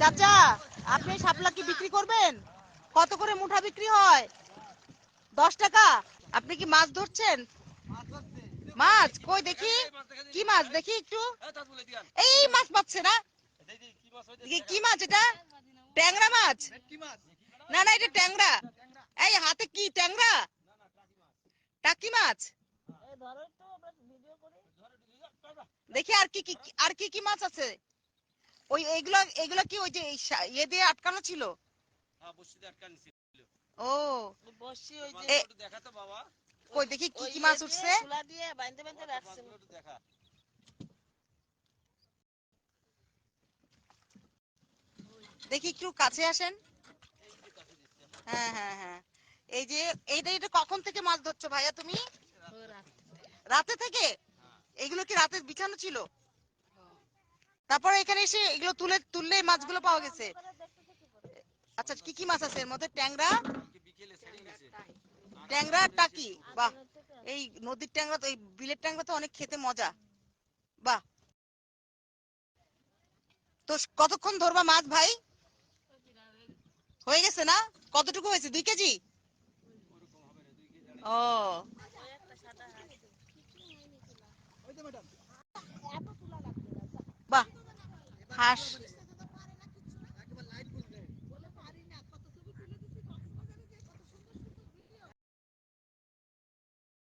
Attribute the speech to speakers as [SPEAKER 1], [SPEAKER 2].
[SPEAKER 1] চাচা, আপনি শাপলা কি বিক্রি করবেন? কত করে মুঠা বিক্রি হয়? 10 টাকা। আপনি কি মাছ ধরছেন? মাছ কই দেখি, কি মাছ দেখি একটু। এই মাছ পাচ্ছে না, কি মাছ এটা? ট্যাংরা মাছ? না না, এটা ট্যাংরা। এই হাতে কি ট্যাংরা? টাকি মাছ? দেখি আর কি কি, আর কি কি মাছ আছে? ওই এগুলো এগুলো কি ওই যে ইয়ে দিয়ে আটকানো ছিল? ও বসি, ওই যে দেখাতো বাবা। কই দেখি কি কি মাছ উঠছে। তুলা দিয়ে বাইন্ধে বাইন্ধে রাখছে। দেখি একটু কাছে আসেন। হ্যাঁ হ্যাঁ হ্যাঁ, এই যে এইটা এটা কখন থেকে মাছ ধরছো ভাইয়া তুমি? রাতে থেকে? এগুলো কি রাতে বিছানো ছিল? তারপর এখানে এসে এগুলো তুললে মাছগুলো পাওয়া গেছে। আচ্ছা, কি কি মাছ আছে এর মধ্যে? ট্যাংরা, ট্যাংরা টাকি। বাহ, এই নদীর ট্যাংরা তো, এই বিলের ট্যাংরা তো অনেক খেতে মজা। বাহ, তো কতক্ষণ ধরবা মাছ ভাই? হয়ে গেছে না? কতটুকু হয়েছে, 2 কেজি? ও বাহ, হাঁস